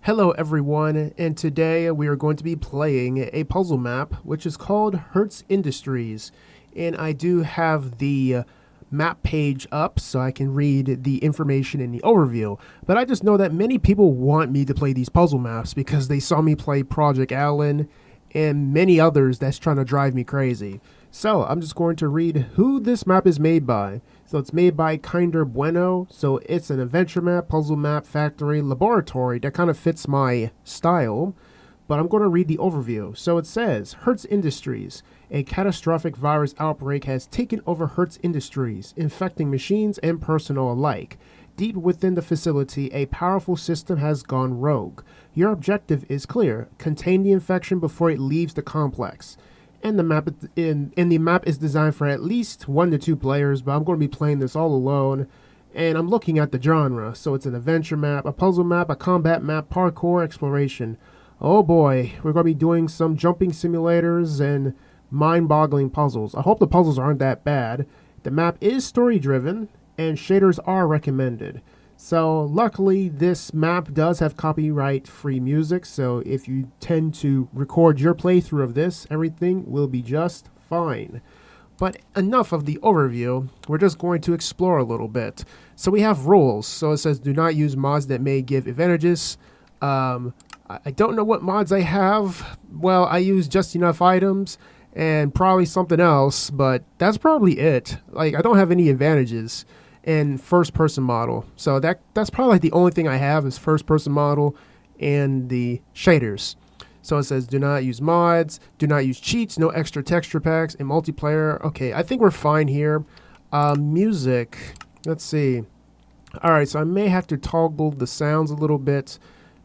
Hello everyone, and today we are going to be playing a puzzle map which is called Hertz Industries. And I do have the map page up so I can read the information in the overview. But I just know that many people want me to play these puzzle maps because they saw me play Project Allen and many others that's trying to drive me crazy. So I'm just going to read who this map is made by. So it's made by Kinder Bueno. So it's an adventure map, puzzle map, factory, laboratory that kind of fits my style. But I'm going to read the overview. So it says, Hertz Industries. A catastrophic virus outbreak has taken over Hertz Industries, infecting machines and personnel alike. Deep within the facility, a powerful system has gone rogue. Your objective is clear. Contain the infection before it leaves the complex. And the map is designed for at least 1 to 2 players, but I'm going to be playing this all alone. And I'm looking at the genre. So it's an adventure map, a puzzle map, a combat map, parkour, exploration. Oh boy, we're going to be doing some jumping simulators and mind-boggling puzzles. I hope the puzzles aren't that bad. The map is story-driven, and shaders are recommended. So luckily this map does have copyright-free music, so if you tend to record your playthrough of this, everything will be just fine. But enough of the overview, we're just going to explore a little bit. So we have rules. So it says do not use mods that may give advantages. I don't know what mods I have. Well, I use just enough items and probably something else, but that's probably it. Like, I don't have any advantages in first person model. So that's probably like the only thing I have is first person model and the shaders. So it says do not use mods, do not use cheats, no extra texture packs, and multiplayer. Okay, I think we're fine here. Music, let's see. All right, so I may have to toggle the sounds a little bit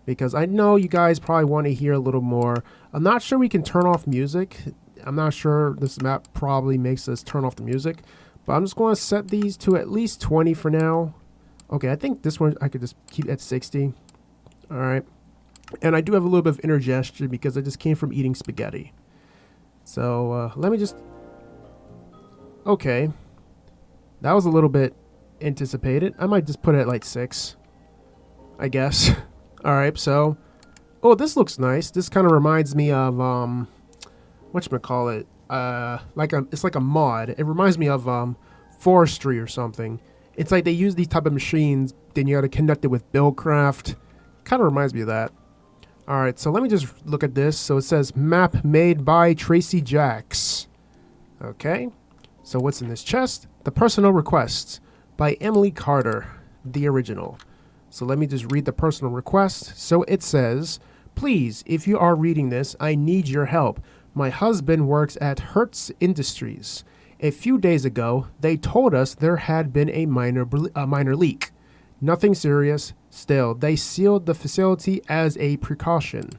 because I know you guys probably want to hear a little more. I'm not sure we can turn off music. I'm not sure this map probably makes us turn off the music. But I'm just going to set these to at least 20 for now. Okay, I think this one I could just keep at 60. All right. And I do have a little bit of indigestion because I just came from eating spaghetti. So let me just... Okay. That was a little bit anticipated. I might just put it at like 6, I guess. All right, so... Oh, this looks nice. This kind of reminds me of... whatchamacallit? It's like a mod. It reminds me of forestry or something. It's like they use these type of machines, then you got to connect it with Buildcraft. Kind of reminds me of that. All right, so let me just look at this. So it says map made by Tracy Jacks. Okay, so what's in this chest? The personal requests by Emily Carter, the original. So let me just read the personal request. So it says, please, if you are reading this, I need your help. My husband works at Hertz Industries. A few days ago, they told us there had been a minor leak. Nothing serious. Still, they sealed the facility as a precaution.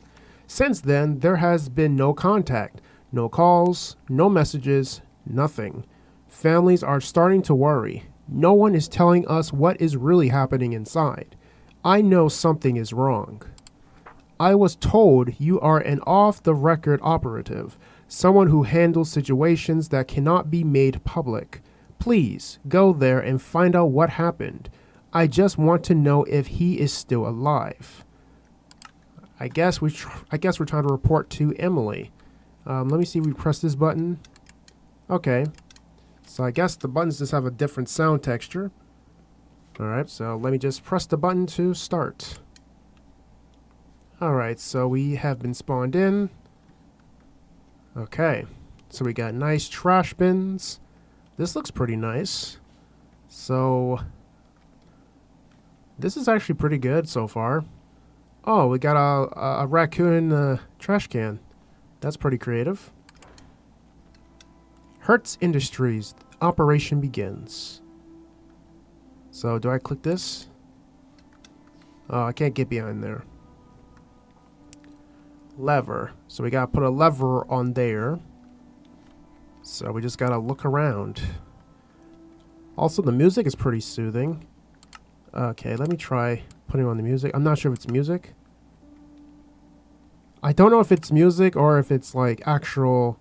Since then, there has been no contact, no calls, no messages, nothing. Families are starting to worry. No one is telling us what is really happening inside. I know something is wrong. I was told you are an off-the-record operative, someone who handles situations that cannot be made public. Please, go there and find out what happened. I just want to know if he is still alive. I guess we're trying to report to Emily. Let me see if we press this button. Okay. So I guess the buttons just have a different sound texture. Alright, so let me just press the button to start. Alright, so we have been spawned in. Okay, so we got nice trash bins. This looks pretty nice. So, this is actually pretty good so far. Oh, we got a raccoon trash can. That's pretty creative. Hertz Industries, operation begins. So, do I click this? Oh, I can't get behind there. Lever. So we gotta put a lever on there. So we just gotta look around. Also, the music is pretty soothing. Okay, let me try putting on the music. I'm not sure if it's music. I don't know if it's music or if it's like actual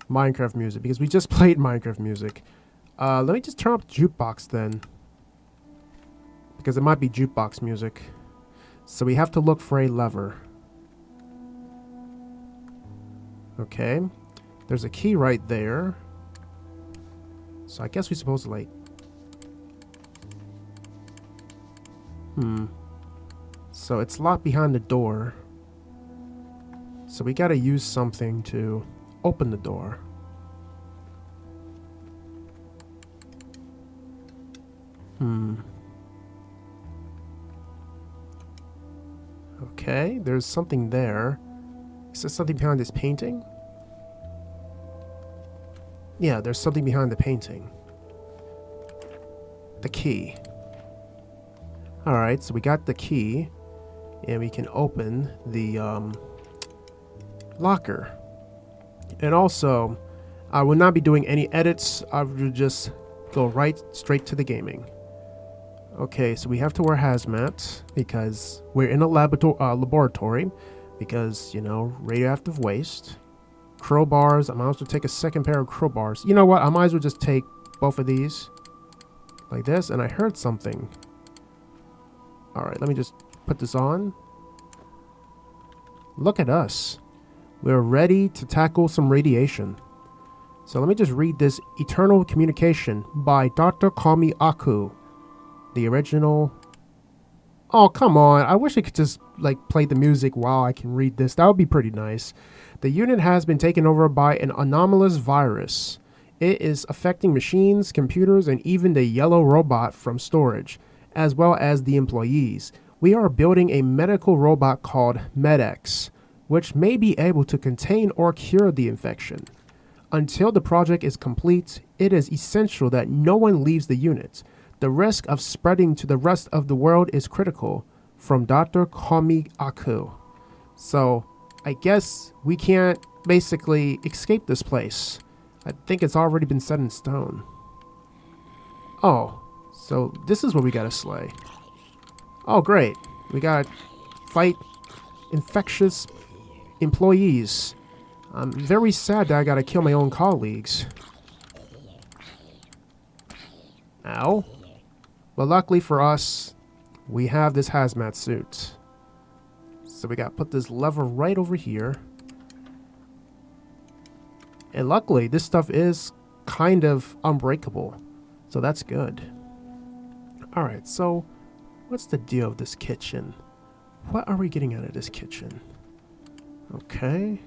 Minecraft music because we just played Minecraft music. Let me just turn up the jukebox then, because it might be jukebox music. So we have to look for a lever. Okay. There's a key right there. So I guess we're supposed to like... So it's locked behind the door. So we gotta use something to open the door. Okay, there's something there. Is there something behind this painting? Yeah, there's something behind the painting. The key. Alright, so we got the key. And we can open the locker. And also, I will not be doing any edits. I will just go right straight to the gaming. Okay, so we have to wear hazmat because we're in a laboratory because, you know, radioactive waste. Crowbars, I might as well take a second pair of crowbars. You know what, I might as well just take both of these like this. And I heard something. Alright, let me just put this on. Look at us. We're ready to tackle some radiation. So let me just read this Eternal Communication by Dr. Kami Aku. The original. Oh, come on. I wish I could just like play the music while I can read this. That would be pretty nice. The unit has been taken over by an anomalous virus. It is affecting machines, computers, and even the yellow robot from storage, as well as the employees. We are building a medical robot called MedX, which may be able to contain or cure the infection. Until the project is complete, it is essential that no one leaves the unit. The risk of spreading to the rest of the world is critical. From Dr. Kami Aku. So, I guess we can't basically escape this place. I think it's already been set in stone. Oh, so this is what we gotta slay. Oh, great. We gotta fight infectious employees. I'm very sad that I gotta kill my own colleagues. Ow. But luckily for us, we have this hazmat suit. So we gotta put this lever right over here. And luckily, this stuff is kind of unbreakable. So that's good. Alright, so what's the deal with this kitchen? What are we getting out of this kitchen? Okay.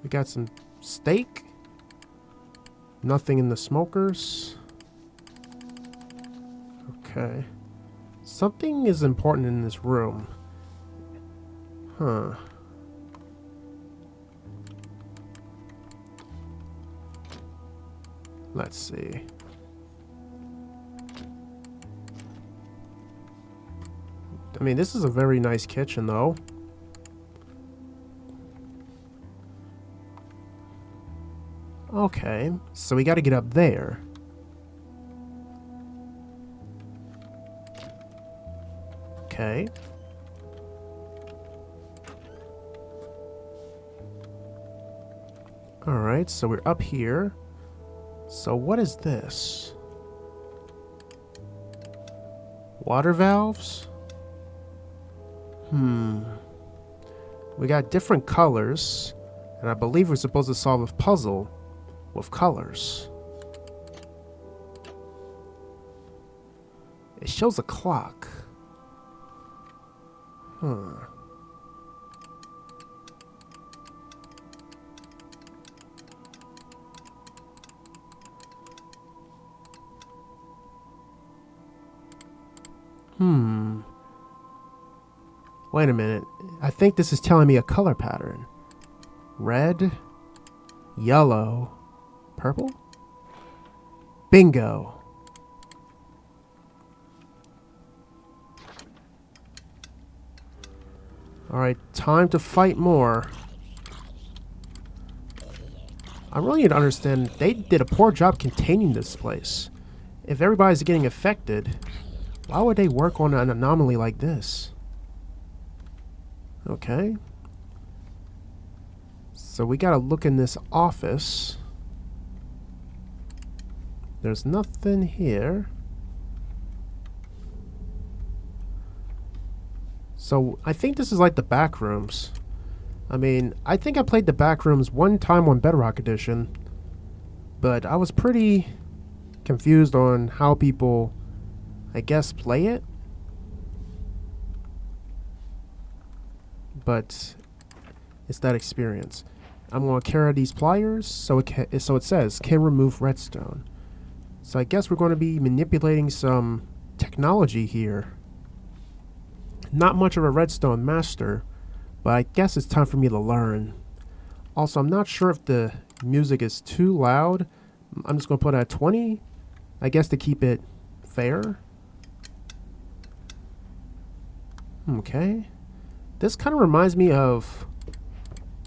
We got some steak. Nothing in the smokers. Okay. Something is important in this room. Huh. Let's see. I mean, this is a very nice kitchen, though. Okay, so we got to get up there. Okay. Alright, so we're up here. So what is this? Water valves? We got different colors, and I believe we're supposed to solve a puzzle with colors. It shows a clock. Huh. Wait a minute. I think this is telling me a color pattern. Red, yellow, purple? Bingo. Alright, time to fight more. I really need to understand, they did a poor job containing this place. If everybody's getting affected, why would they work on an anomaly like this? Okay. So we gotta look in this office. There's nothing here. So I think this is like the back rooms. I mean, I think I played the back rooms one time on Bedrock Edition, but I was pretty confused on how people, I guess, play it. But it's that experience. I'm going to carry these pliers, so it says can remove redstone. So I guess we're going to be manipulating some technology here. Not much of a redstone master, but I guess it's time for me to learn. Also, I'm not sure if the music is too loud. I'm just going to put it at 20, I guess, to keep it fair. Okay. This kind of reminds me of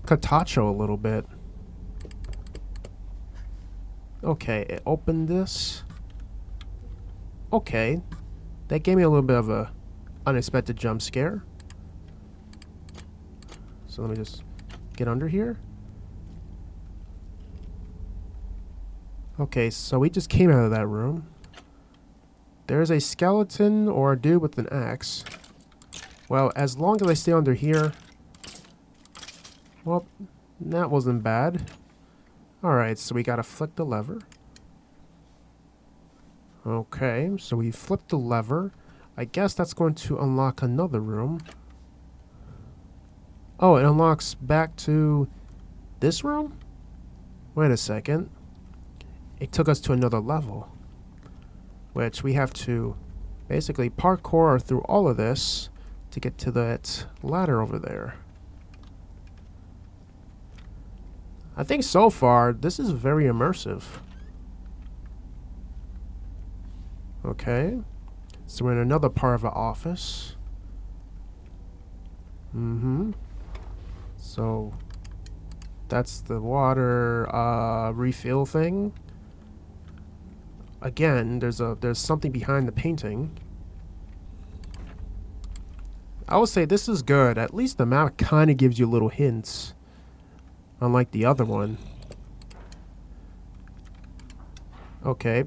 Katacho a little bit. Okay, it opened this. Okay. That gave me a little bit of a unexpected jump scare. So let me just get under here. Okay, so we just came out of that room. There's a skeleton or a dude with an axe. Well, as long as I stay under here... Well, that wasn't bad. Alright, so we gotta flick the lever. Okay, so we flipped the lever. I guess that's going to unlock another room. Oh, it unlocks back to this room? Wait a second. It took us to another level, which we have to basically parkour through all of this to get to that ladder over there. I think so far, this is very immersive. Okay. So we're in another part of the office. So that's the water refill thing. Again, there's something behind the painting. I would say this is good. At least the map kind of gives you little hints, unlike the other one. Okay,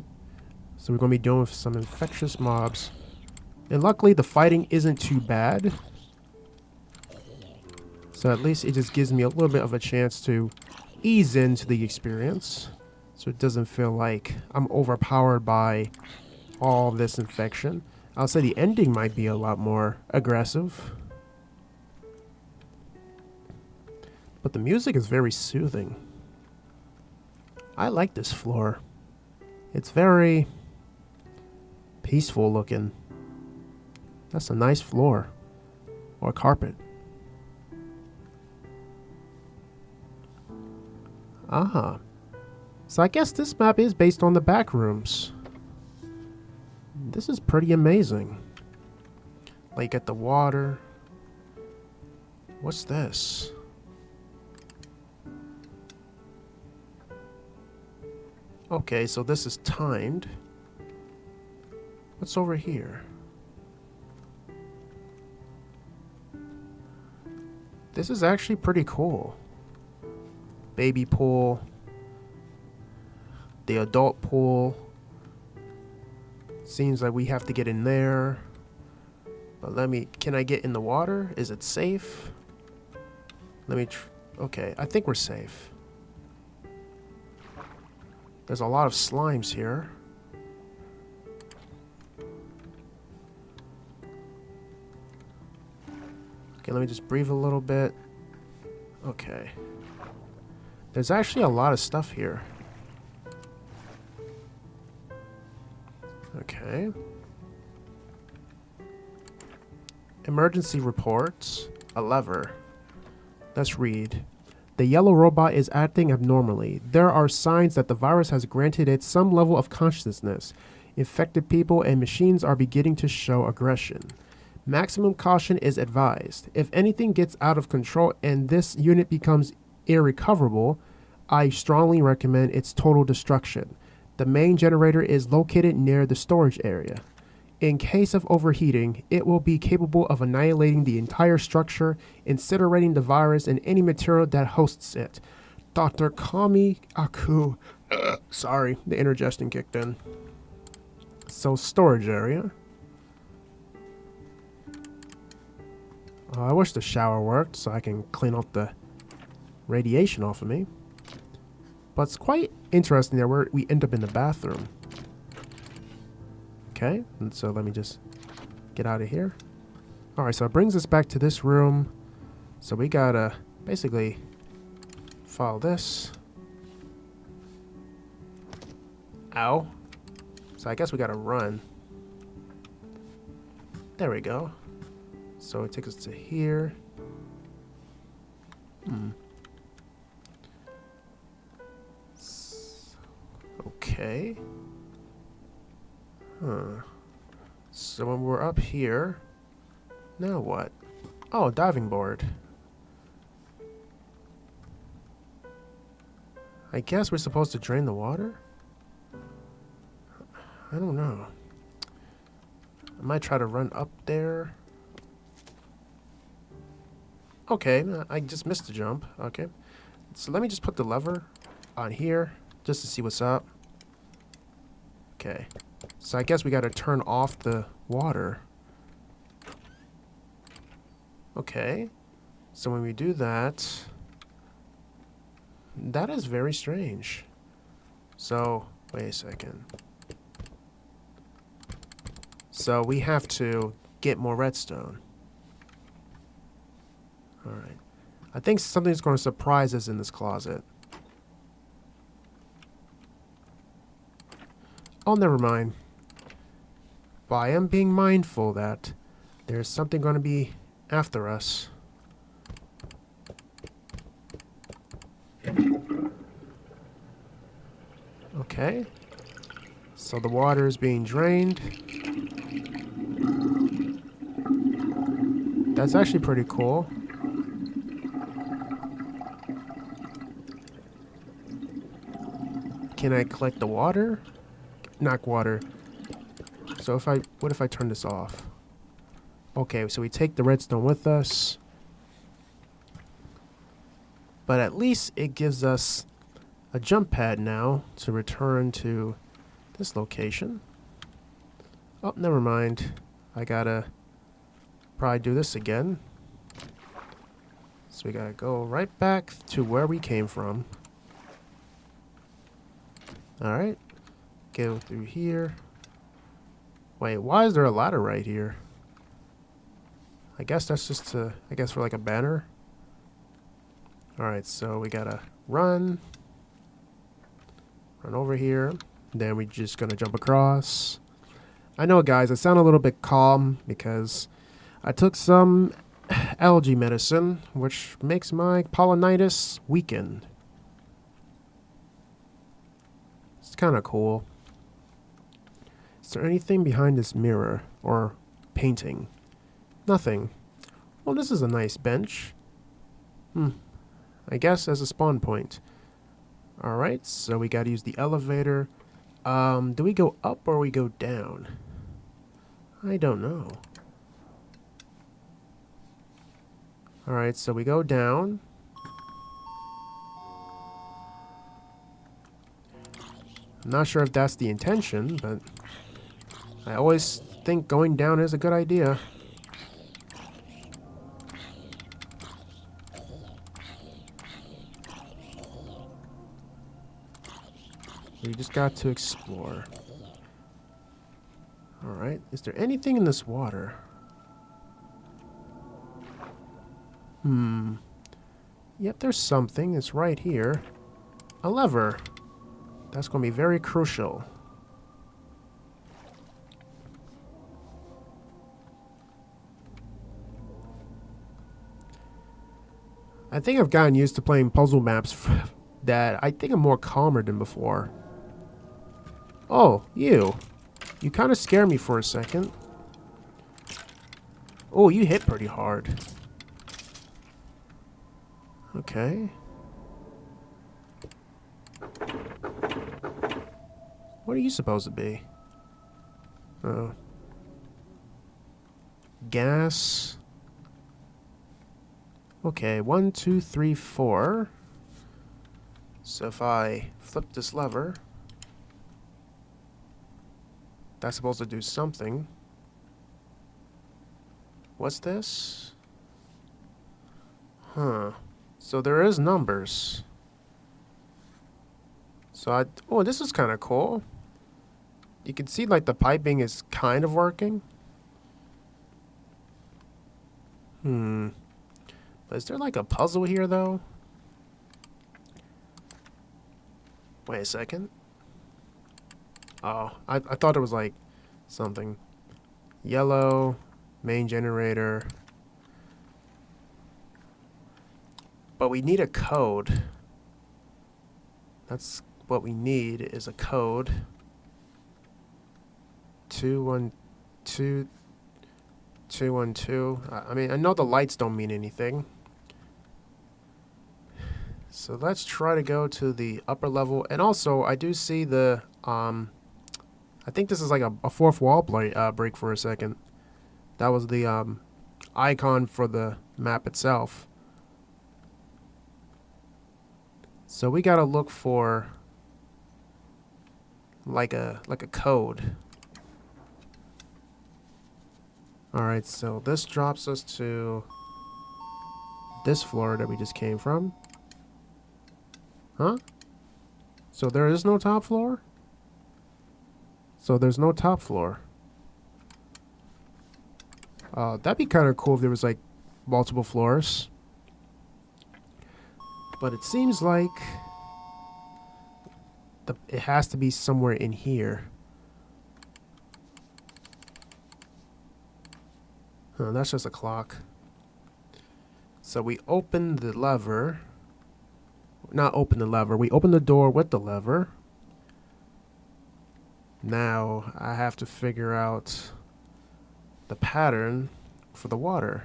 so we're going to be dealing with some infectious mobs. And luckily the fighting isn't too bad. So at least it just gives me a little bit of a chance to ease into the experience. So it doesn't feel like I'm overpowered by all this infection. I'll say the ending might be a lot more aggressive. But the music is very soothing. I like this floor. It's very peaceful looking. That's a nice floor. Or carpet. Ah. So I guess this map is based on the back rooms. This is pretty amazing. Like at the water. What's this? Okay, so this is timed. What's over here? This is actually pretty cool. Baby pool. The adult pool. Seems like we have to get in there. But can I get in the water? Is it safe? Okay, I think we're safe. There's a lot of slimes here. Okay, let me just breathe a little bit. Okay. There's actually a lot of stuff here. Okay. Emergency reports. A lever. Let's read. The yellow robot is acting abnormally. There are signs that the virus has granted it some level of consciousness. Infected people and machines are beginning to show aggression. Maximum caution is advised. If anything gets out of control and this unit becomes irrecoverable, I strongly recommend its total destruction. The main generator is located near the storage area. In case of overheating, it will be capable of annihilating the entire structure, incinerating the virus and any material that hosts it. Dr. Kami Aku. Sorry, the indigestion kicked in. So, storage area. I wish the shower worked so I can clean up the radiation off of me. But it's quite interesting that we end up in the bathroom. Okay, and so let me just get out of here. Alright, so it brings us back to this room. So we gotta basically follow this. Ow. So I guess we gotta run. There we go. So it takes us to here. Okay. Huh. So when we're up here, now what? Oh, diving board. I guess we're supposed to drain the water? I don't know. I might try to run up there. Okay, I just missed the jump. Okay. So let me just put the lever on here just to see what's up. Okay. So I guess we gotta turn off the water. Okay. So when we do that, that is very strange. So, wait a second. So we have to get more redstone. Alright. I think something's going to surprise us in this closet. Oh, never mind. But I am being mindful that there's something going to be after us. Okay. So the water is being drained. That's actually pretty cool. Can I collect the water? Not water. So what if I turn this off? Okay, so we take the redstone with us. But at least it gives us a jump pad now to return to this location. Oh, never mind. I gotta probably do this again. So we gotta go right back to where we came from. Alright. Go through here. Wait, why is there a ladder right here? I guess that's just for like a banner. Alright, so we gotta run. Run over here. Then we're just gonna jump across. I know, guys, I sound a little bit calm because I took some algae medicine, which makes my pollinitis weaken. It's kind of cool. Is there anything behind this mirror or painting? Nothing. Well, this is a nice bench. I guess as a spawn point. Alright, so we gotta use the elevator. Do we go up or we go down? I don't know. Alright, so we go down. I'm not sure if that's the intention, but I always think going down is a good idea. We just got to explore. Alright, is there anything in this water? Yep, there's something. It's right here. A lever. That's going to be very crucial. I think I've gotten used to playing puzzle maps that I think I'm more calmer than before. Oh, you. You kind of scared me for a second. Oh, you hit pretty hard. Okay. What are you supposed to be? Oh. Gas. Okay, 1, 2, 3, 4. So if I flip this lever, that's supposed to do something. What's this? Huh. So there is numbers. Oh, this is kind of cool. You can see like the piping is kind of working. But is there like a puzzle here though? Wait a second. Oh, I thought it was like something. Yellow, main generator. But we need a code. That's what we need is a code. 212 212. I mean, I know the lights don't mean anything. So let's try to go to the upper level. And also, I do see the, I think this is like a fourth wall break for a second. That was the icon for the map itself. So we gotta look for like a code. Alright, so this drops us to this floor that we just came from. Huh? So there is no top floor? So there's no top floor. That'd be kind of cool if there was like multiple floors. But it seems like it has to be somewhere in here. Huh, that's just a clock. So we open the lever. Not open the lever. We open the door with the lever. Now I have to figure out the pattern for the water.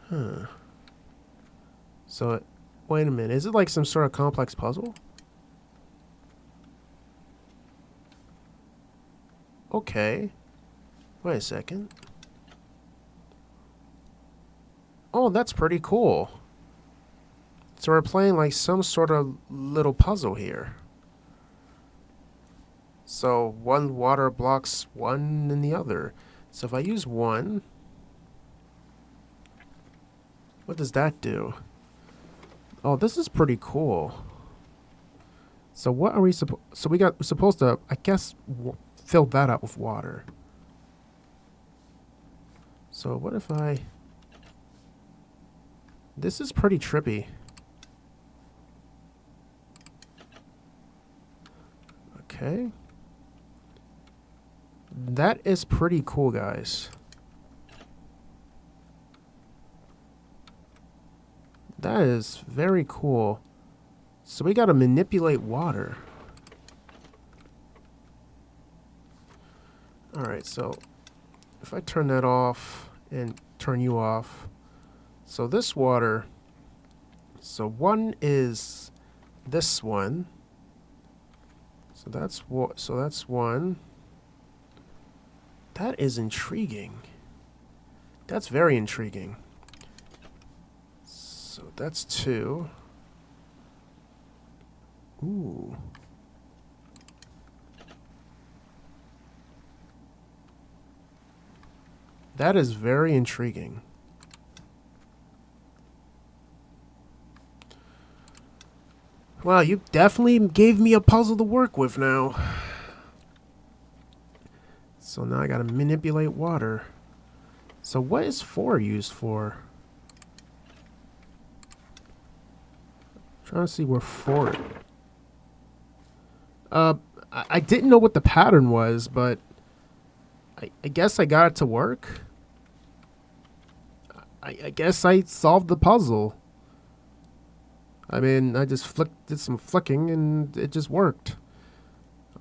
Huh. So, wait a minute. Is it like some sort of complex puzzle? Okay. Wait a second. Oh, that's pretty cool. So we're playing like some sort of little puzzle here. So one water blocks one and the other. So if I use one, what does that do? Oh, this is pretty cool. So what are we supposed? So we're supposed to, I guess, fill that up with water. So what if I? This is pretty trippy. Okay. That is pretty cool, guys. That is very cool. So we gotta manipulate water. Alright, so if I turn that off and turn you off. So this water, so one is this one. So that's one. That is intriguing. That's very intriguing. So that's two. Ooh. That is very intriguing. Well, you definitely gave me a puzzle to work with now. So now I gotta manipulate water. So what is 4 used for? Trying to see where 4... I didn't know what the pattern was, but I guess I got it to work. I guess I solved the puzzle. I mean, I just did some flicking and it just worked.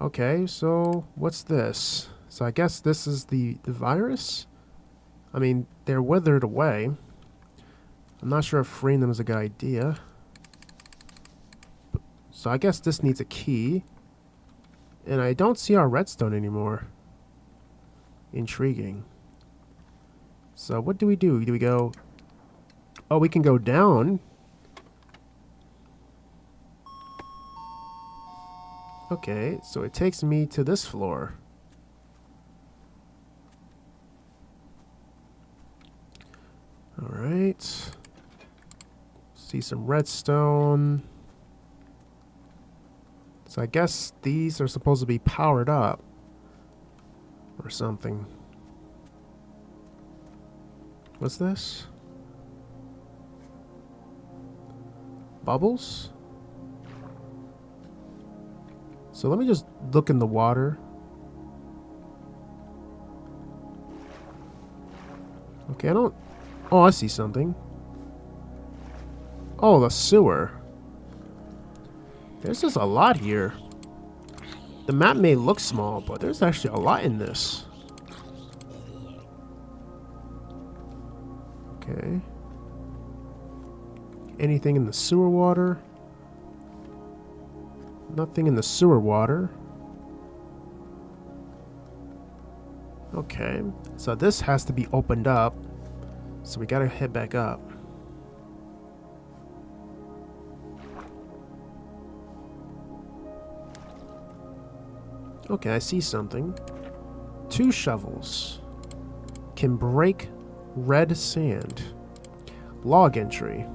Okay, so what's this? So I guess this is the virus? I mean, they're withered away. I'm not sure if freeing them is a good idea. So I guess this needs a key. And I don't see our redstone anymore. Intriguing. So what do? Do we go... Oh, we can go down. Okay, so it takes me to this floor. Alright. See some redstone. So I guess these are supposed to be powered up. Or something. What's this? Bubbles? So let me just look in the water. Okay, I don't... Oh, I see something. Oh, the sewer. There's just a lot here. The map may look small, but there's actually a lot in this. Okay. Anything in the sewer water? Nothing in the sewer water. Okay. So this has to be opened up. So we gotta head back up. Okay, I see something. 2 shovels. Can break red sand. Log entry.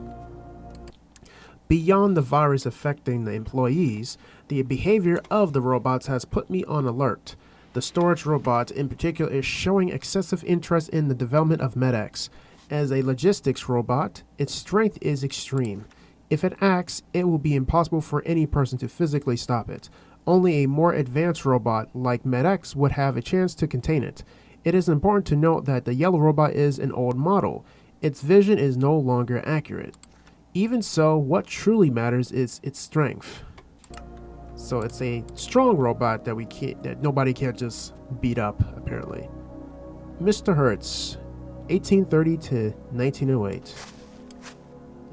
Beyond the virus affecting the employees, the behavior of the robots has put me on alert. The storage robot in particular is showing excessive interest in the development of MedX. As a logistics robot, its strength is extreme. If it acts, it will be impossible for any person to physically stop it. Only a more advanced robot like MedX would have a chance to contain it. It is important to note that the yellow robot is an old model. Its vision is no longer accurate. Even so, what truly matters is its strength. So it's a strong robot that nobody can't just beat up, apparently. Mr. Hertz, 1830 to 1908.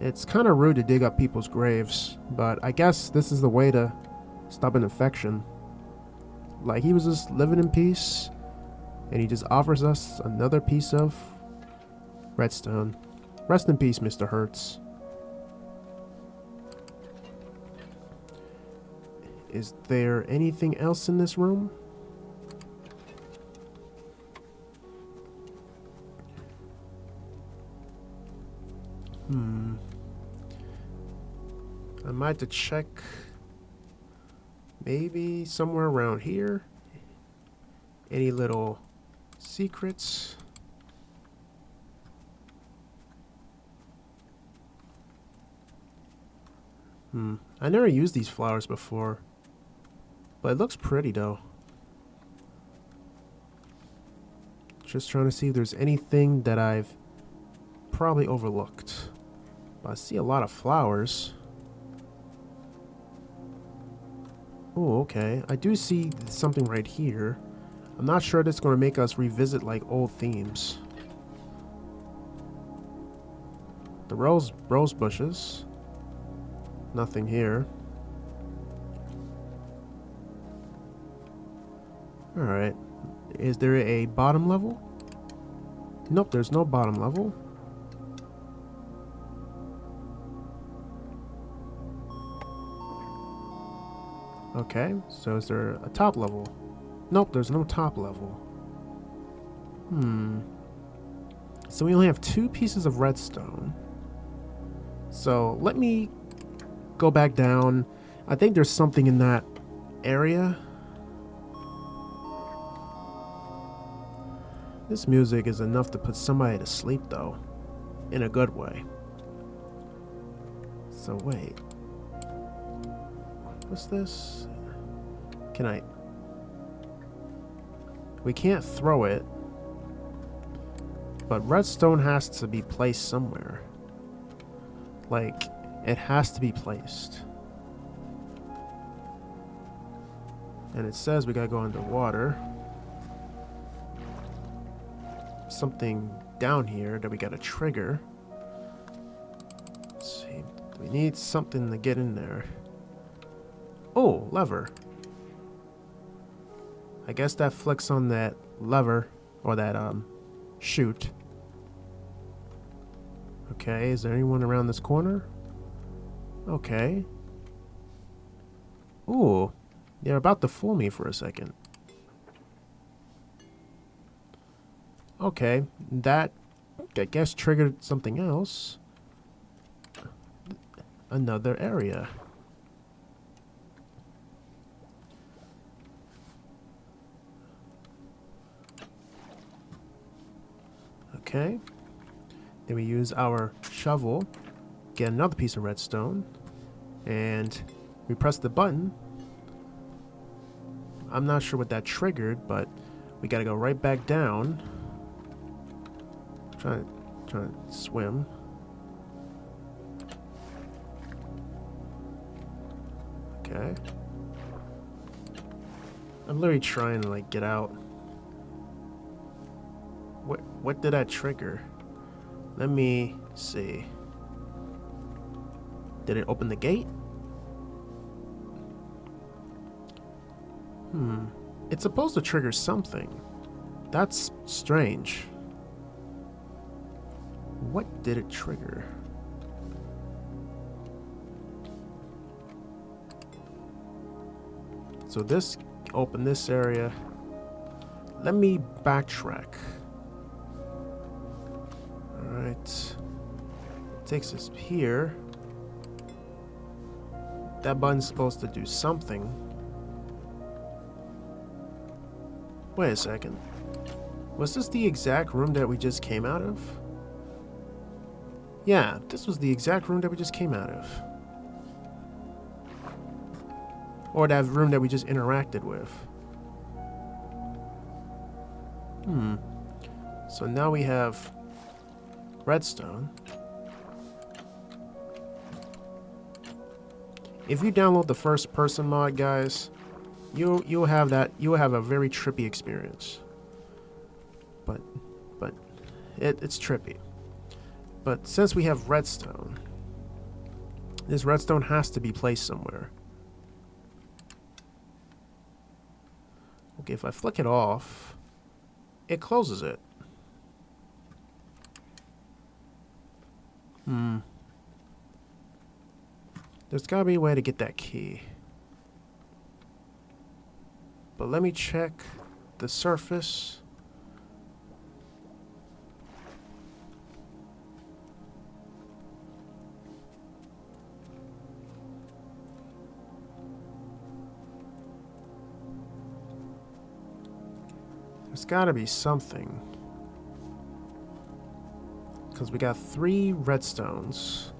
It's kind of rude to dig up people's graves, but I guess this is the way to stop an infection. Like, he was just living in peace, and he just offers us another piece of redstone. Rest in peace, Mr. Hertz. Is there anything else in this room? I might have to check maybe somewhere around here. Any little secrets? I never used these flowers before. But it looks pretty though. Just trying to see if there's anything that I've probably overlooked. But I see a lot of flowers. Oh, okay. I do see something right here. I'm not sure that's going to make us revisit like old themes. The rose bushes. Nothing here. Alright. Is there a bottom level? Nope, there's no bottom level. Okay, so is there a top level? Nope, there's no top level. So we only have 2 pieces of redstone. So let me go back down. I think there's something in that area. This music is enough to put somebody to sleep though. In a good way. So wait. What's this? Can I... We can't throw it. But redstone has to be placed somewhere. Like, it has to be placed. And it says we gotta go underwater. Something down here that we gotta trigger. Let's see. We need something to get in there. Oh, lever. I guess that flicks on that lever, or that chute. Okay, is there anyone around this corner? Okay. Ooh, they're about to fool me for a second. Okay, that I guess triggered something else. Another area. Okay. Then we use our shovel, get another piece of redstone, and we press the button. I'm not sure what that triggered, but we gotta go right back down. Trying to swim. Okay. I'm literally trying to like get out. What did that trigger? Let me see. Did it open the gate? It's supposed to trigger something. That's strange. What did it trigger? So this opened this area. Let me backtrack. Alright. Takes us here. That button's supposed to do something. Wait a second. Was this the exact room that we just came out of? Yeah, this was the exact room that we just came out of. Or that room that we just interacted with. So now we have redstone. If you download the first person mod, guys, you'll have a very trippy experience. But it's trippy. But since we have redstone, this redstone has to be placed somewhere. Okay, if I flick it off, it closes it. There's gotta be a way to get that key. But let me check the surface. There's gotta be something. Because we got 3 redstones.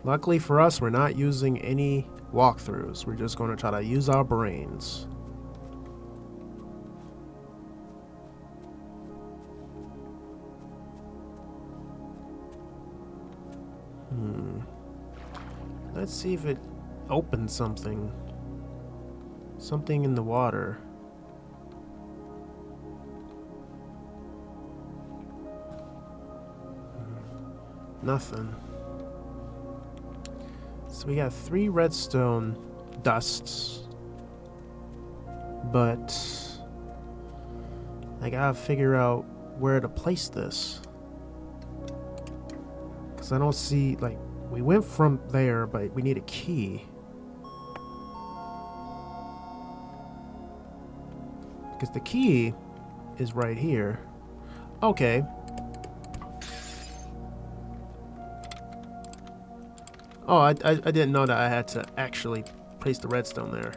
Luckily for us, we're not using any walkthroughs. We're just going to try to use our brains. Let's see if it opened something. Something in the water. Nothing. So we got 3 redstone dusts. But I gotta figure out where to place this. Because I don't see, like, we went from there, but we need a key. Because the key is right here. Okay. Oh, I didn't know that I had to actually place the redstone there.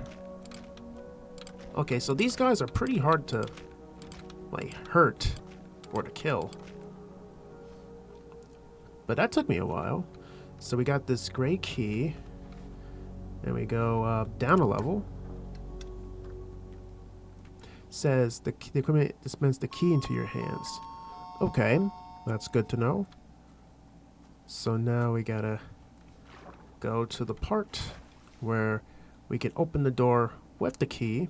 Okay, so these guys are pretty hard to, like, hurt or to kill. But that took me a while. So we got this gray key. And we go down a level. Says the equipment dispenses the key into your hands. Okay, that's good to know. So now we gotta go to the part where we can open the door with the key.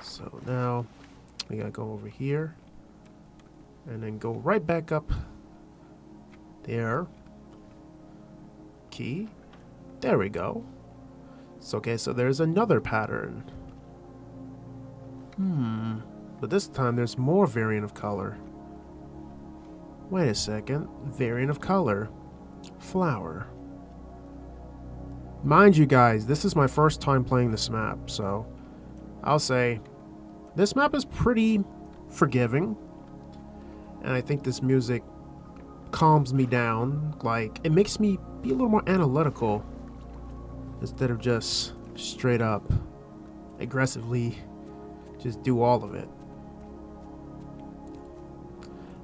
So now we gotta go over here and then go right back up there. Key. There we go. So, okay, so there's another pattern. But this time there's more variant of color. Wait a second. Variant of color. Flower. Mind you guys, this is my first time playing this map, so I'll say this map is pretty forgiving. And I think this music calms me down. Like, it makes me be a little more analytical instead of just straight up aggressively just do all of it.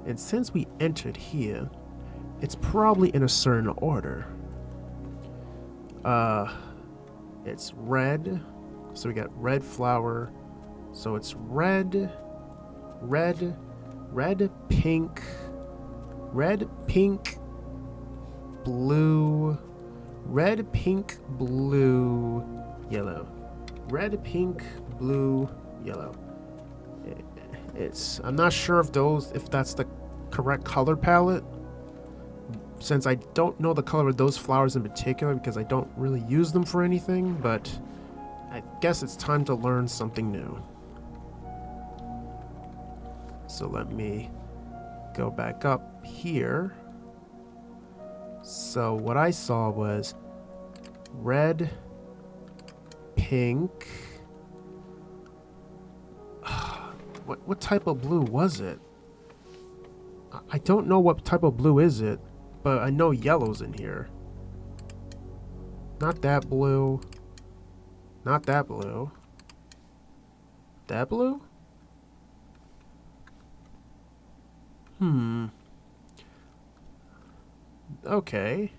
And since we entered here, it's probably in a certain order. It's red, so we got red flower, so it's red, pink, blue, red, pink, blue, yellow, red, pink, blue, yellow. I'm not sure if that's the correct color palette, since I don't know the color of those flowers in particular because I don't really use them for anything, but I guess it's time to learn something new. So let me go back up here. So what I saw was red, pink. What type of blue was it? I don't know what type of blue is it, but I know yellow's in here. Not that blue. Not that blue. That blue? Okay.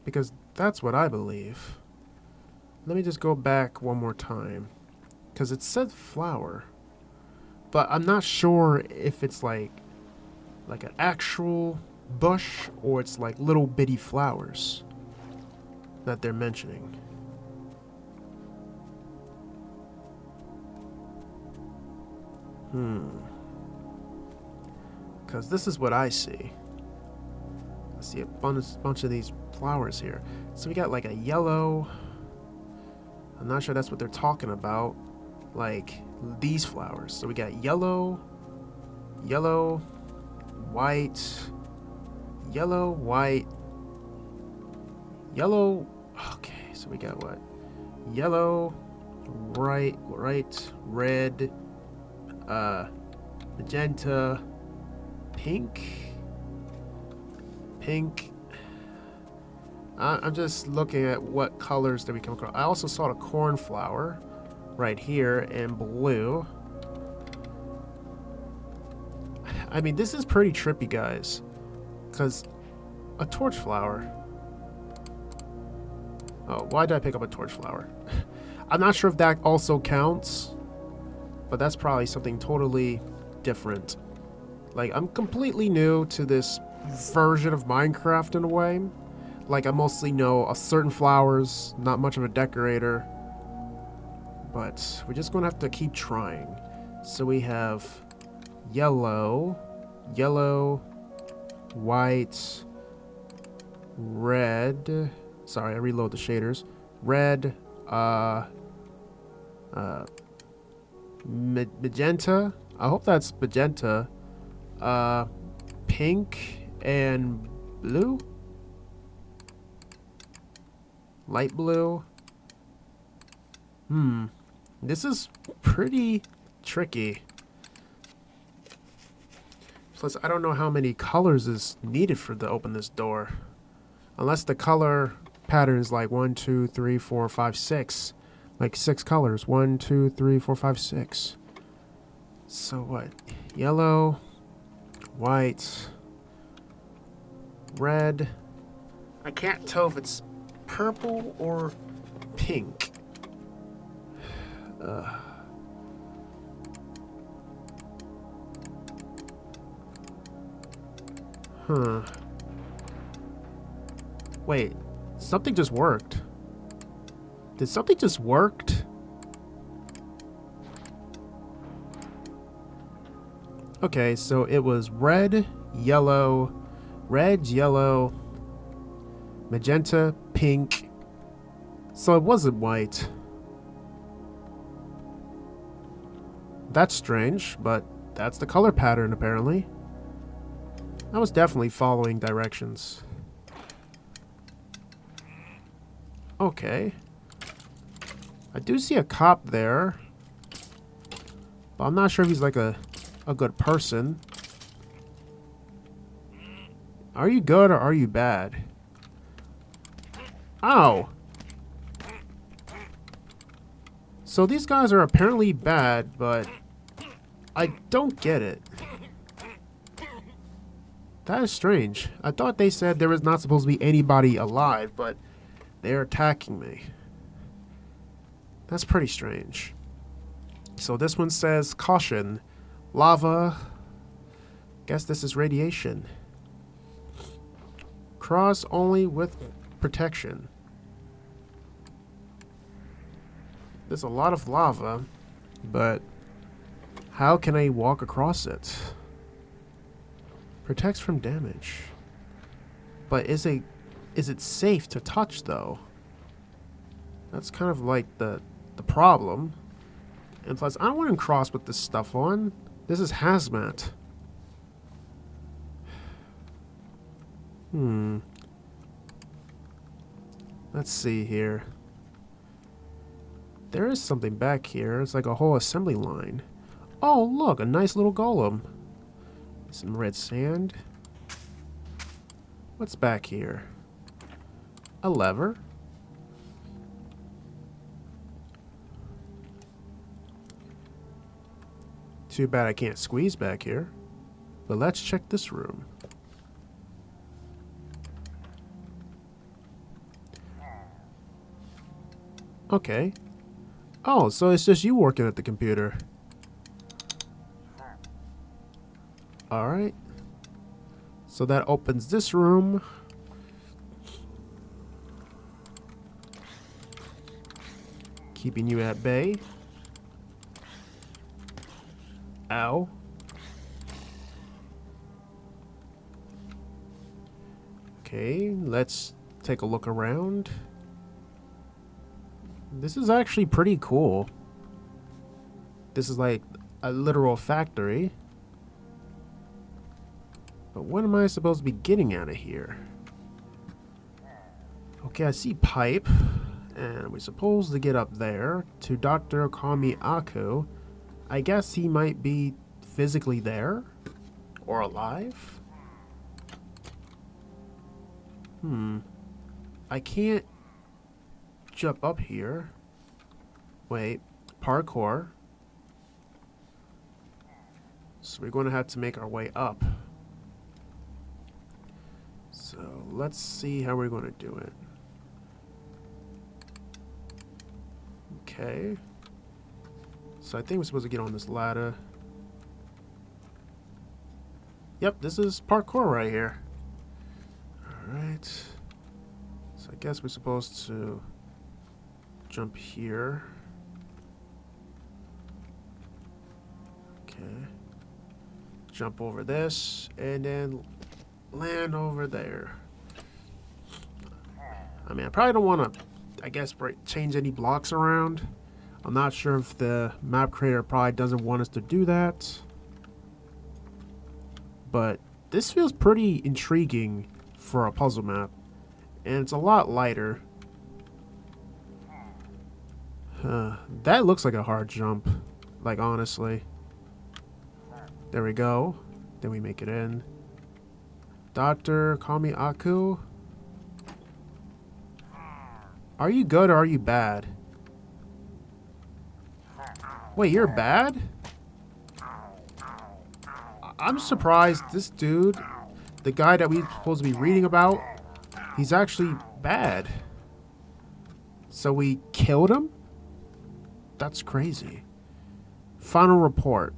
Because that's what I believe. Let me just go back one more time. Because it said flower. But I'm not sure if it's like an actual bush or it's like little bitty flowers that they're mentioning. Because this is what I see. I see a bunch of these flowers here. So we got like a yellow. I'm not sure that's what they're talking about. Like these flowers. So we got yellow, white, yellow. Okay, so we got what? Yellow, right, red, magenta, pink. I'm just looking at what colors that we come across. I also saw the cornflower right here in blue. I mean, this is pretty trippy, guys, because a torch flower. Oh, why did I pick up a torch flower? I'm not sure if that also counts, but that's probably something totally different. Like, I'm completely new to this version of Minecraft in a way. Like, I mostly know certain flowers, not much of a decorator, but we're just gonna have to keep trying. So we have yellow, white, red. Sorry, I reload the shaders. Red, magenta. I hope that's magenta. Pink and blue. Light blue. This is pretty tricky. Plus, I don't know how many colors is needed to open this door. Unless the color pattern is like 1, 2, 3, 4, 5, 6. Like 6 colors. 1, 2, 3, 4, 5, 6. So what? Yellow, white, red. I can't tell if it's purple or pink. Wait, something just worked. Did something just worked? Okay, so it was red, yellow, magenta, pink. So it wasn't white. That's strange, but that's the color pattern apparently. I was definitely following directions. Okay. I do see a cop there. But I'm not sure if he's like a good person. Are you good or are you bad? Ow! So these guys are apparently bad, but I don't get it. That is strange. I thought they said there was not supposed to be anybody alive, but they're attacking me. That's pretty strange. So this one says, caution, lava. Guess this is radiation. Cross only with protection. There's a lot of lava, but how can I walk across it? Protects from damage. But is it safe to touch though? That's kind of like the problem. And plus, I don't want to cross with this stuff on. This is hazmat. Let's see here. There is something back here. It's like a whole assembly line. Oh, look, a nice little golem. Some red sand. What's back here? A lever. Too bad I can't squeeze back here. But let's check this room. Okay. Oh, so it's just you working at the computer. Alright. So that opens this room. Keeping you at bay. Ow. Okay, let's take a look around. This is actually pretty cool. This is like a literal factory. But what am I supposed to be getting out of here? Okay, I see pipe. And we're supposed to get up there to Dr. Kami Aku. I guess he might be physically there. Or alive. I can't jump up here. Wait, parkour. So we're going to have to make our way up. So let's see how we're going to do it. Okay. So I think we're supposed to get on this ladder. Yep, this is parkour right here. Alright. So I guess we're supposed to jump here. Okay. Jump over this and then land over there. I mean, I probably don't want to, I guess, change any blocks around. I'm not sure if the map creator probably doesn't want us to do that. But this feels pretty intriguing for a puzzle map. And it's a lot lighter. That looks like a hard jump. Like, honestly. There we go. Then we make it in. Dr. Kami Aku. Are you good or are you bad? Wait, you're bad? I'm surprised this dude, the guy that we're supposed to be reading about, he's actually bad. So we killed him? That's crazy. Final report.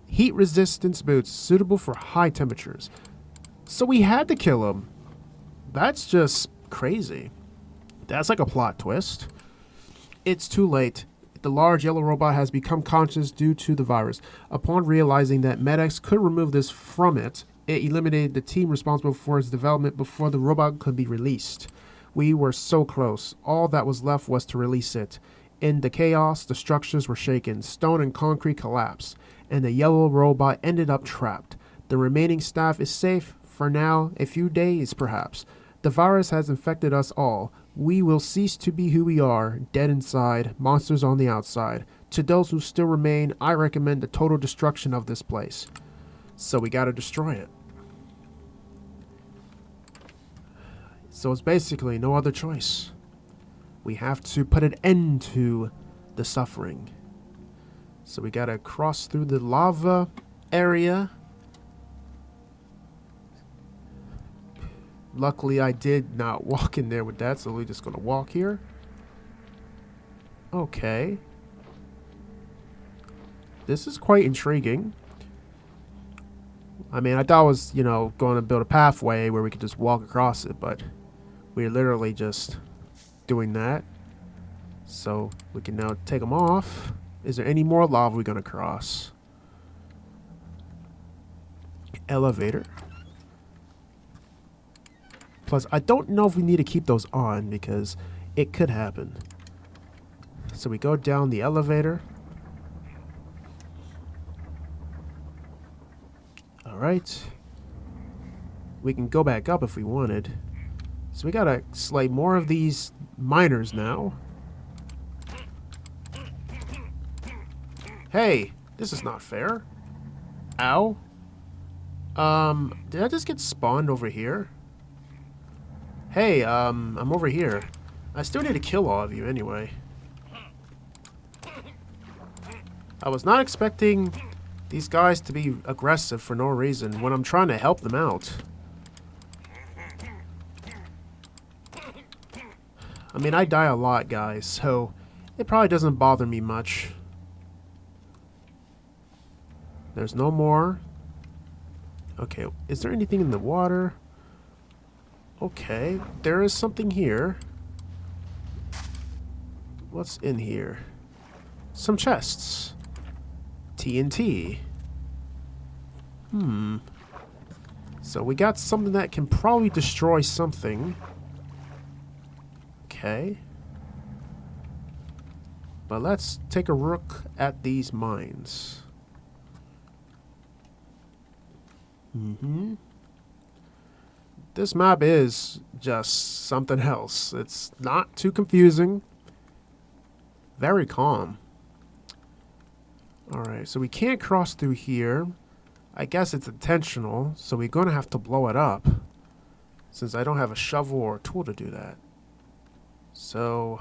Heat resistance boots suitable for high temperatures. So we had to kill him. That's just crazy. That's like a plot twist. It's too late. The large yellow robot has become conscious due to the virus. Upon realizing that Med-X could remove this from it, it eliminated the team responsible for its development before the robot could be released. We were so close. All that was left was to release it. In the chaos, the structures were shaken, stone and concrete collapsed, and the yellow robot ended up trapped. The remaining staff is safe, for now, a few days perhaps. The virus has infected us all. We will cease to be who we are, dead inside, monsters on the outside. To those who still remain, I recommend the total destruction of this place. So we gotta destroy it. So it's basically no other choice. We have to put an end to the suffering. So we gotta cross through the lava area. Luckily, I did not walk in there with that, so we're just gonna walk here. Okay. This is quite intriguing. I mean, I thought I was, going to build a pathway where we could just walk across it, but we're literally just doing that. So we can now take them off. Is there any more lava we're gonna cross? Elevator. Plus, I don't know if we need to keep those on because it could happen. So we go down the elevator. Alright. We can go back up if we wanted. So we gotta slay more of these miners now. Hey, this is not fair. Ow. Did I just get spawned over here? Hey, I'm over here. I still need to kill all of you anyway. I was not expecting these guys to be aggressive for no reason when I'm trying to help them out. I mean, I die a lot, guys, so it probably doesn't bother me much. There's no more. Okay, is there anything in the water? Okay, there is something here. What's in here? Some chests. TNT. So we got something that can probably destroy something. Okay. But let's take a look at these mines. This map is just something else. It's not too confusing. Very calm. Alright, so we can't cross through here. I guess it's intentional, so we're going to have to blow it up. Since I don't have a shovel or a tool to do that. So...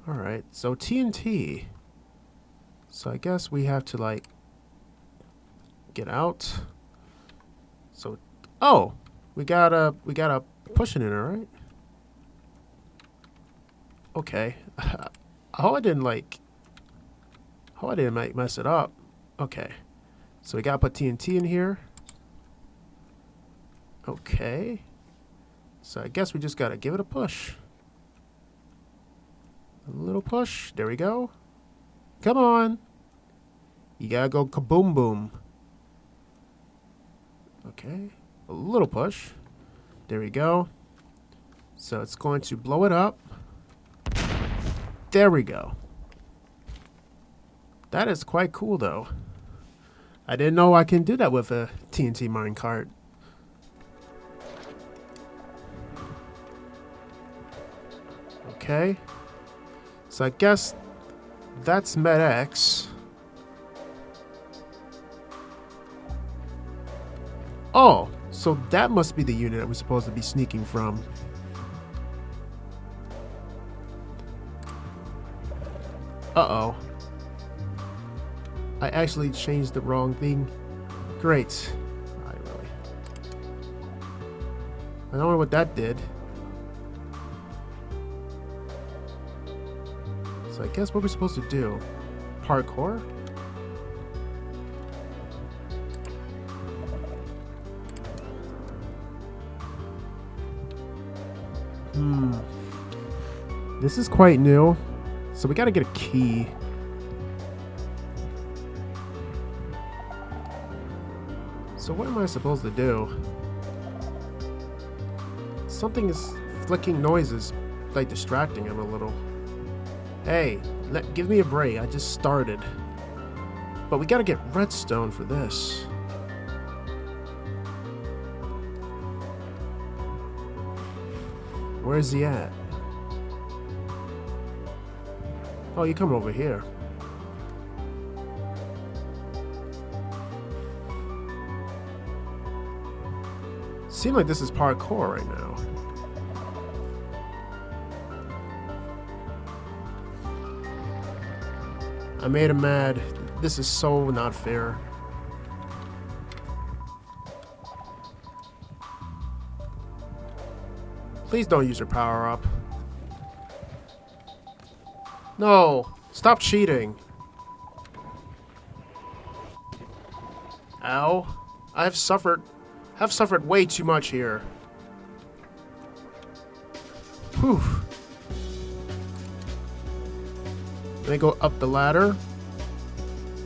Alright, so TNT. So I guess we have to, like, get out. So, oh! We gotta push it in, alright? Okay. I didn't mess it up. Okay. So we gotta put TNT in here. Okay. So I guess we just gotta give it a push. A little push. There we go. Come on. You gotta go kaboom boom. Okay. A little push. There we go. So it's going to blow it up. There we go. That is quite cool, though. I didn't know I can do that with a TNT minecart. Okay. So I guess that's MedX. Oh, so that must be the unit that we're supposed to be sneaking from. Uh-oh. I actually changed the wrong thing. Great. I don't know what that did. So I guess what we're supposed to do? Parkour? This is quite new. So we gotta get a key. So what am I supposed to do? Something is flicking noises like distracting him a little. Hey, give me a break. I just started. But we gotta get redstone for this. Where is he at? Oh, you come over here. Seems like this is parkour right now. I made him mad. This is so not fair. Please don't use your power up. No, stop cheating. Ow. I've suffered way too much here. Whew. Let me go up the ladder.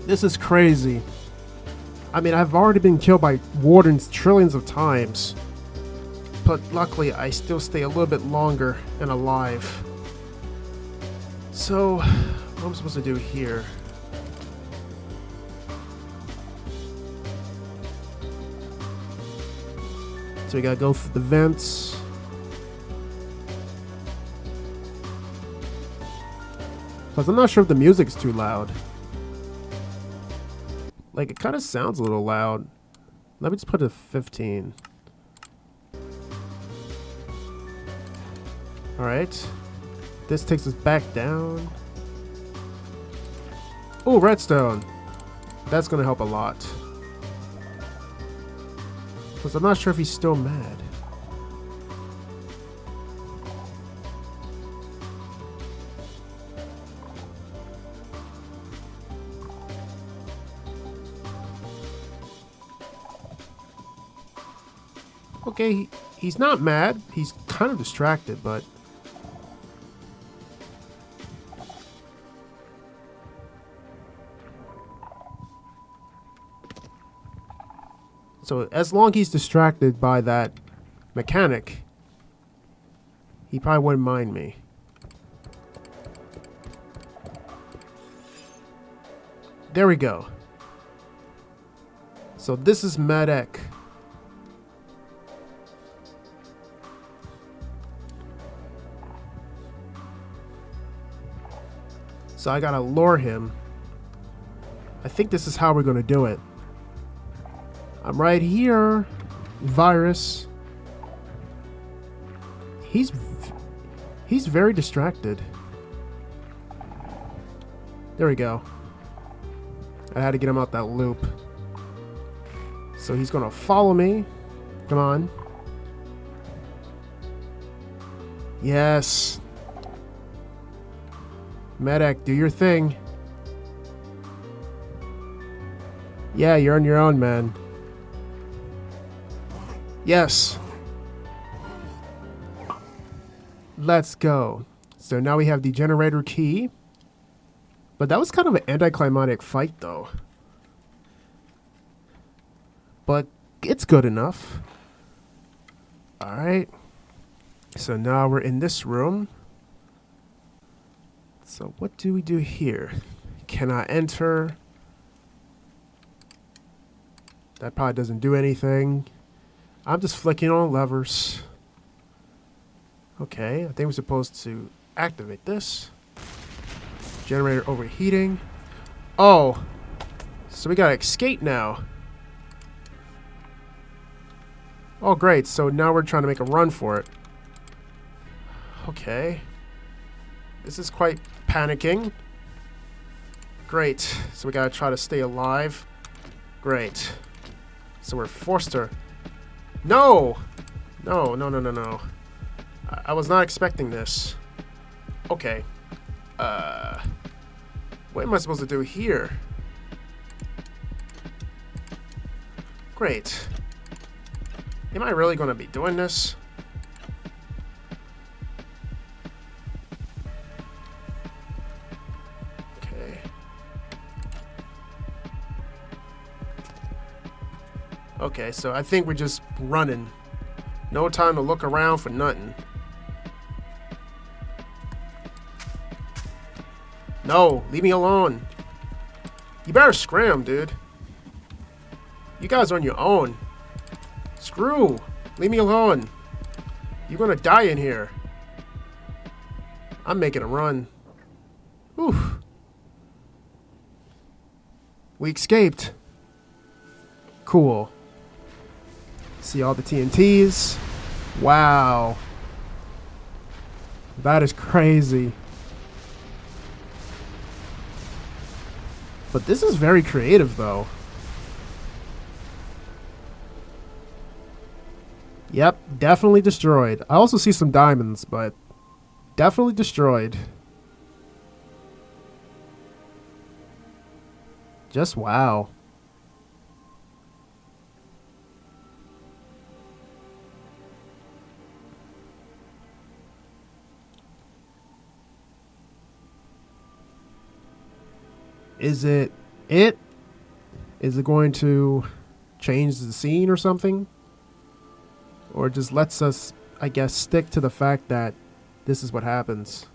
This is crazy. I mean, I've already been killed by wardens trillions of times. But luckily, I still stay a little bit longer and alive. So, what am I supposed to do here? So we gotta go through the vents. Plus, I'm not sure if the music's too loud. Like, it kind of sounds a little loud. Let me just put it at 15. Alright. This takes us back down. Oh, redstone. That's gonna help a lot. Plus, I'm not sure if he's still mad. Okay, he's not mad. He's kind of distracted, but... So, as long as he's distracted by that mechanic, he probably wouldn't mind me. There we go. So, this is Medek. So, I gotta lure him. I think this is how we're gonna do it. I'm right here, virus. He's very distracted. There we go. I had to get him out that loop. So he's gonna follow me. Come on. Yes. Medic, do your thing. Yeah, you're on your own, man. Yes. Let's go. So now we have the generator key. But that was kind of an anticlimactic fight, though. But it's good enough. Alright. So now we're in this room. So what do we do here? Can I enter? That probably doesn't do anything. I'm just flicking on levers. Okay, I think we're supposed to activate this. Generator overheating. Oh, so we gotta escape now. Oh, great. So now we're trying to make a run for it. Okay. This is quite panicking. Great. So we gotta try to stay alive. Great. So we're forced to... No! No. I was not expecting this. Okay. What am I supposed to do here? Great. Am I really going to be doing this? Okay. Okay, so I think we're just running. No time to look around for nothing. No, leave me alone. You better scram, dude. You guys are on your own. Screw. Leave me alone. You're gonna die in here. I'm making a run. Whew. We escaped. Cool. See all the TNTs. Wow. That is crazy. But this is very creative, though. Yep, definitely destroyed. I also see some diamonds, but definitely destroyed. Just wow. Is it? Is it going to change the scene or something? Or just lets us, I guess, stick to the fact that this is what happens.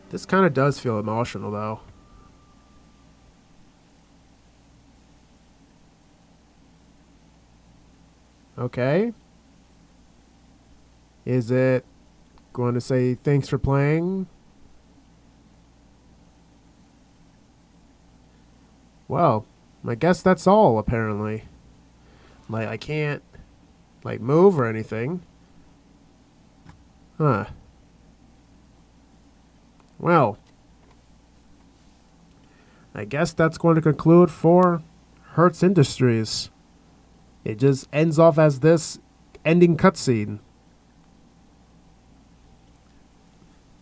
This kind of does feel emotional, though. Okay. Is it going to say thanks for playing? Well, I guess that's all, apparently. Like, I can't, like, move or anything. Huh. Well, I guess that's going to conclude for Hertz Industries. It just ends off as this ending cutscene.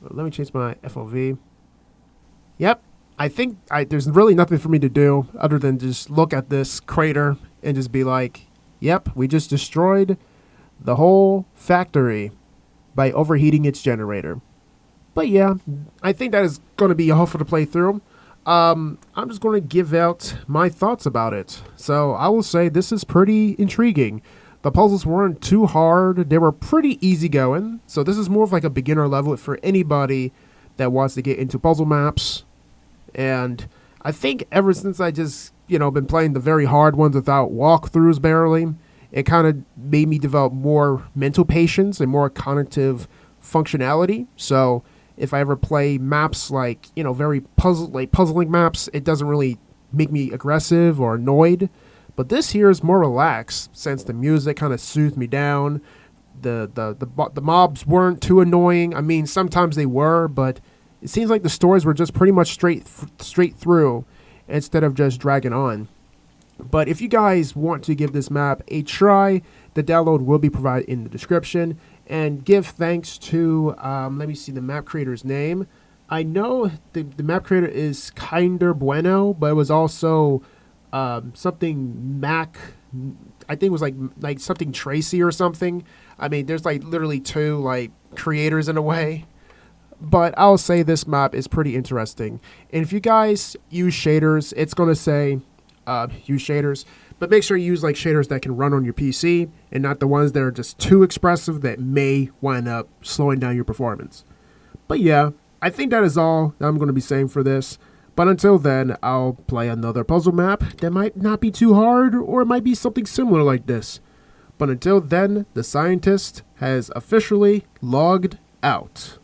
Let me change my FOV. Yep. I think there's really nothing for me to do other than just look at this crater and just be like, yep, we just destroyed the whole factory by overheating its generator. But yeah, I think that is going to be all for the playthrough. I'm just going to give out my thoughts about it. So I will say this is pretty intriguing. The puzzles weren't too hard. They were pretty easy going. So this is more of like a beginner level for anybody that wants to get into puzzle maps. And I think ever since I just, been playing the very hard ones without walkthroughs barely, it kind of made me develop more mental patience and more cognitive functionality. So if I ever play maps like, very puzzling maps, it doesn't really make me aggressive or annoyed. But this here is more relaxed since the music kind of soothed me down. The mobs weren't too annoying. I mean, sometimes they were, but it seems like the stories were just pretty much straight through instead of just dragging on. But if you guys want to give this map a try, the download will be provided in the description. And give thanks to, let me see the map creator's name. I know the map creator is Kinder Bueno, but it was also something Mac. I think it was like something Tracy or something. I mean, there's like literally two like creators in a way. But I'll say this map is pretty interesting. And if you guys use shaders, it's going to say use shaders. But make sure you use like shaders that can run on your PC and not the ones that are just too expressive that may wind up slowing down your performance. But yeah, I think that is all that I'm going to be saying for this. But until then, I'll play another puzzle map that might not be too hard, or it might be something similar like this. But until then, the scientist has officially logged out.